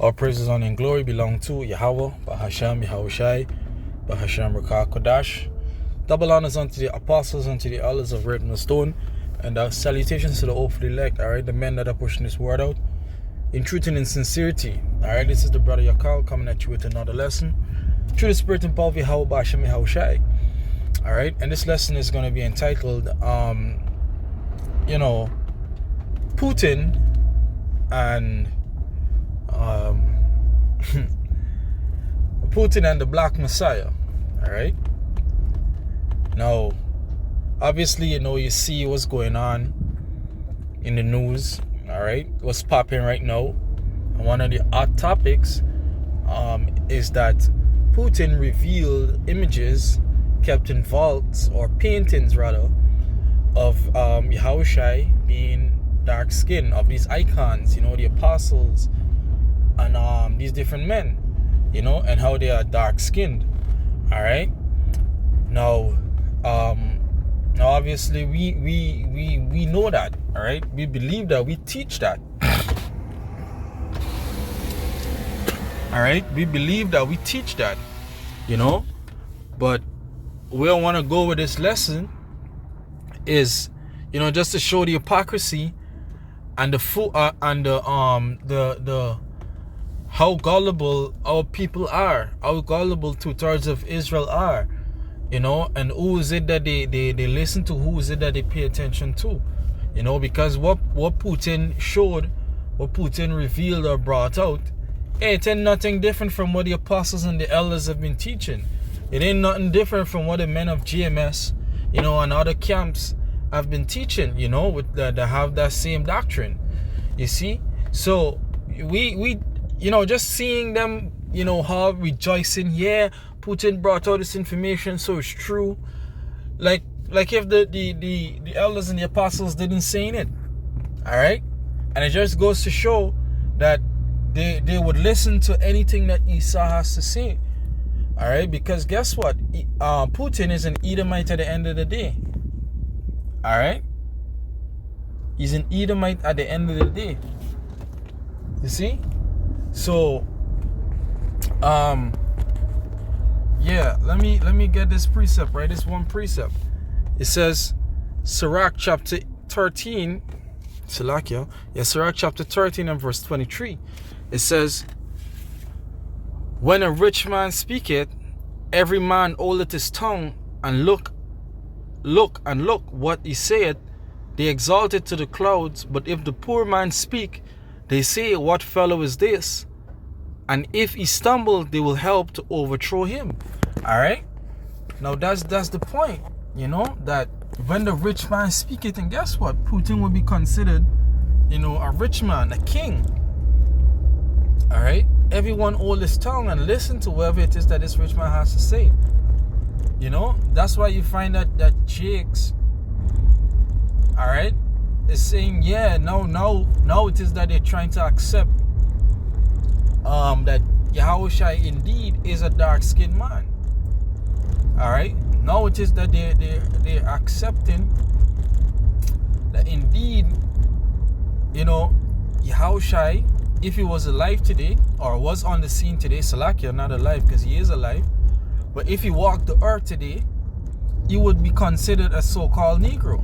All praises, honor, and glory belong to Yahweh, Bahasham, Yahushai, Bahasham, Rakah, Kodash. Double honors unto the apostles, unto the elders of Written Stone, and salutations to the hopefully elect, alright, the men that are pushing this word out in truth and in sincerity. Alright, this is the brother Yakal coming at you with another lesson through the spirit and power of Yahweh, Bahasham, Yahushai. Alright, and this lesson is going to be entitled, Putin and Putin and the Black Messiah. All right. Now, obviously, you see what's going on in the news. All right, what's popping right now. And one of the hot topics is that Putin revealed images kept in vaults, or paintings rather, of Yahushai being dark skinned, of these icons, the apostles and these different men, and how they are dark skinned. All right. Now obviously we know that. All right. We believe that. We teach that. All right. We believe that. We teach that. But where I want to go with this lesson is, just to show the hypocrisy and the how gullible our people are, how gullible 2/3 of Israel are, and who is it that they listen to, who is it that they pay attention to, because what Putin showed, what Putin revealed or brought out, it ain't nothing different from what the apostles and the elders have been teaching. It ain't nothing different from what the men of GMS, and other camps have been teaching, with that have that same doctrine. You see? So we just seeing them, how rejoicing, Putin brought out this information, so it's true. Like if the elders and the apostles didn't say it. Alright? And it just goes to show that they would listen to anything that Esau has to say. Alright, because guess what? Putin is an Edomite at the end of the day. Alright? He's an Edomite at the end of the day. You see? So, let me get this precept, right? This one precept. It says, Sirach chapter 13, Sirach chapter 13 and verse 23. It says, when a rich man speaketh, every man holdeth his tongue, and look what he saith, they exalt it to the clouds. But if the poor man speak, they say, what fellow is this? And if he stumble, they will help to overthrow him. Alright? Now that's the point, that when the rich man speaketh, and guess what? Putin will be considered, a rich man, a king. Alright? Everyone hold his tongue and listen to whatever it is that this rich man has to say. That's why you find that Jakes, alright, is saying, now it is that they're trying to accept that Yahushua indeed is a dark-skinned man. Alright? Now it is that they're accepting that indeed, Yahushua, if he was alive today, or was on the scene today, Salakia, not alive because he is alive, but if he walked the earth today, he would be considered a so-called Negro.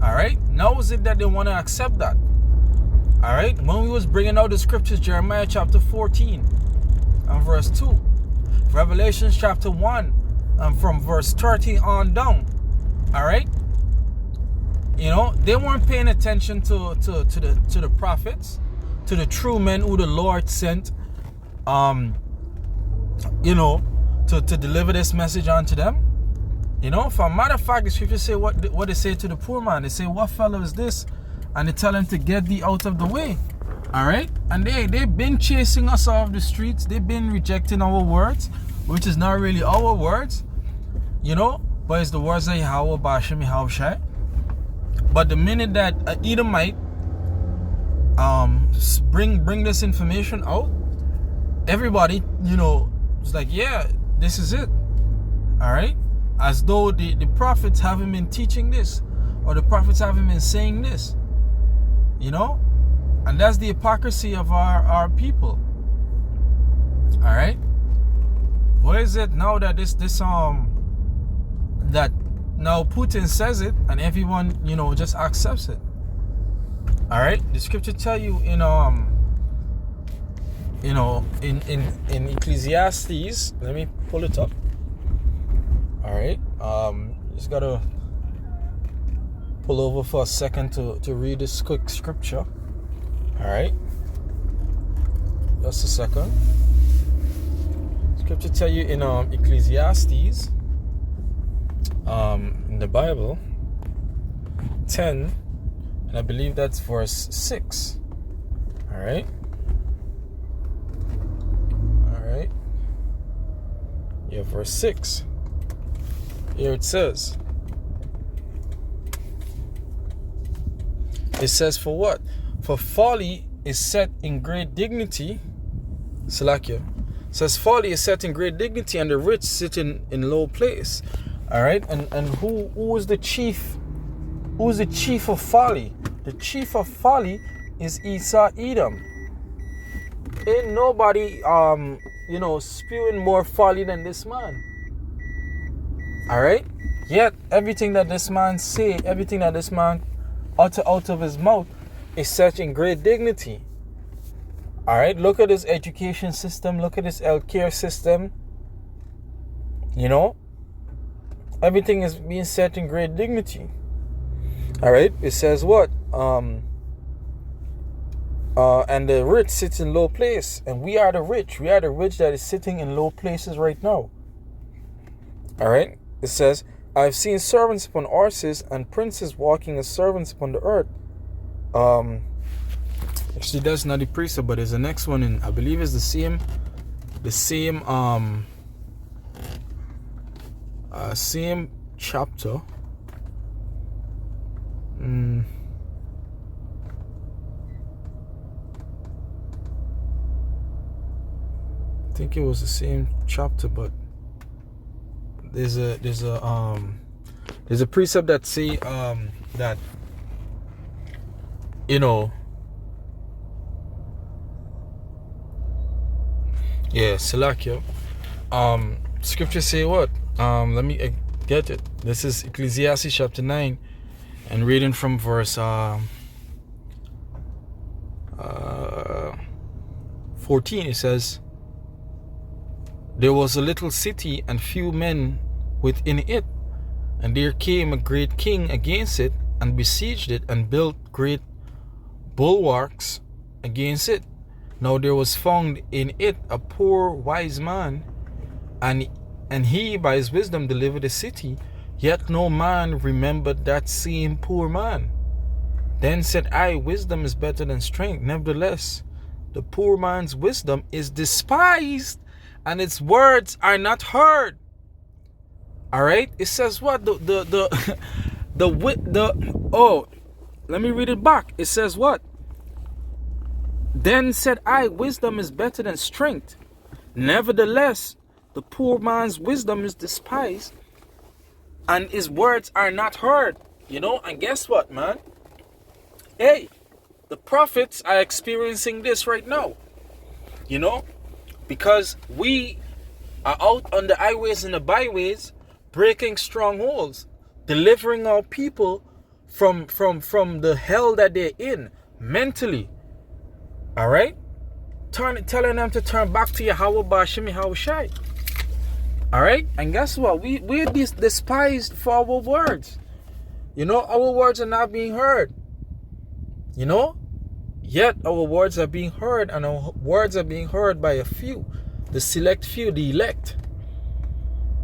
Alright? Now is it that they want to accept that? Alright? When we was bringing out the scriptures, Jeremiah chapter 14 and verse 2, Revelation chapter 1 and from verse 30 on down. Alright? They weren't paying attention to the prophets, to the true men who the Lord sent, to deliver this message unto them. For a matter of fact, the scriptures say what they say to the poor man. They say, what fellow is this? And they tell him to get thee out of the way. Alright? And they've been chasing us off the streets. They've been rejecting our words, which is not really our words, but it's the words of Yahweh, Bashim, Yahushai. But the minute that an Edomite bring this information out, everybody, it's like, this is it. Alright? As though the prophets haven't been teaching this, or the prophets haven't been saying this. And that's the hypocrisy of our people. All right. What is it now that that now Putin says it and everyone, just accepts it? All right. The scripture tell you in Ecclesiastes. Let me pull it up. All right. Just gotta pull over for a second to read this quick scripture. All right. Just a second. Scripture tell you in Ecclesiastes, in the Bible, 10, and I believe that's verse 6. All right. Yeah, verse 6. Here it says. It says, for what? For folly is set in great dignity. Salakia. Says folly is set in great dignity, and the rich sit in low place. All right. And who is the chief? Who is the chief of folly? The chief of folly is Esau Edom. Ain't nobody spewing more folly than this man. All right. Yet everything that this man say, everything that this man utter out of his mouth is such in great dignity. All right. Look at his education system. Look at his healthcare system. Everything is being set in great dignity. All right. It says what? And the rich sits in low place, and we are the rich. We are the rich that is sitting in low places right now. All right. It says, I've seen servants upon horses and princes walking as servants upon the earth. Actually, that's not the precept, but there's the next one, and I believe it's the same chapter. I think it was the same chapter, but there's a precept that say that Salakia. Scripture say what? Let me get it. This is Ecclesiastes chapter 9, and reading from verse 14. It says, there was a little city and few men within it, and there came a great king against it, and besieged it, and built great bulwarks against it. Now there was found in it a poor wise man, and he by his wisdom delivered the city, yet no man remembered that same poor man. Then said I, wisdom is better than strength. Nevertheless, the poor man's wisdom is despised, and its words are not heard. All right. It says what? Let me read it back. It says what? Then said I, wisdom is better than strength. Nevertheless, the poor man's wisdom is despised, and his words are not heard. And guess what, man? Hey, the prophets are experiencing this right now. Because we are out on the highways and the byways, breaking strongholds, delivering our people from the hell that they're in mentally. All right, telling them to turn back to Yahweh Bashim Yahushai. All right, and guess what? We're despised for our words. Our words are not being heard. Yet our words are being heard, and our words are being heard by a few, the select few, the elect.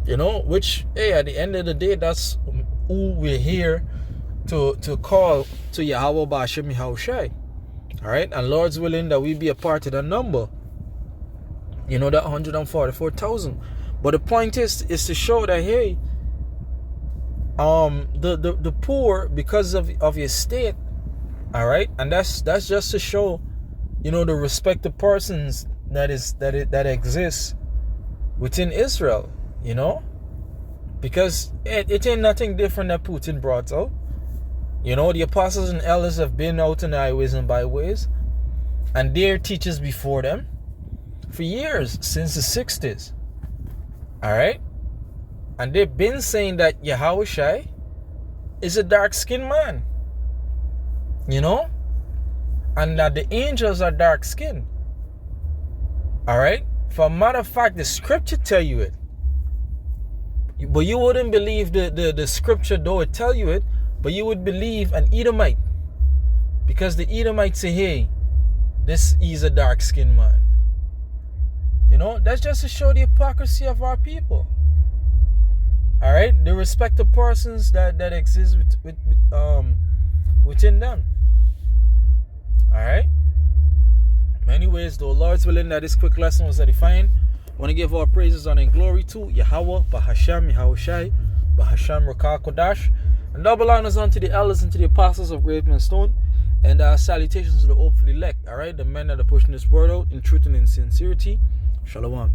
Which, hey, at the end of the day, that's who we're here to call to Yahweh Bashim Yahushai. All right, and Lord's willing that we be a part of that number. That 144,000. But the point is to show that, hey, the poor, because of your state. All right, and that's just to show, the respected persons that exists within Israel, because it ain't nothing different that Putin brought out. The apostles and elders have been out in the highways and byways. and their teachers before them for years, since the 60s. All right? And they've been saying that Yahushua is a dark-skinned man. You know? And that the angels are dark-skinned. All right? For a matter of fact, the scripture tell you it. But you wouldn't believe the scripture though it tell you it, but you would believe an Edomite. Because the Edomite say, hey, this is a dark-skinned man. You know, that's just to show the hypocrisy of our people. All right? The respect of persons that exist within them. All right? Anyways, though, Lord's willing that this quick lesson was edifying. I want to give all praises, honor, and glory to Yahweh, Bahasham, Yahushai, Bahasham, Rakah, Kodash, and double honors unto the elders and to the apostles of Great Men Stone, and salutations to the hopefully elect, all right, the men that are pushing this word out in truth and in sincerity. Shalom.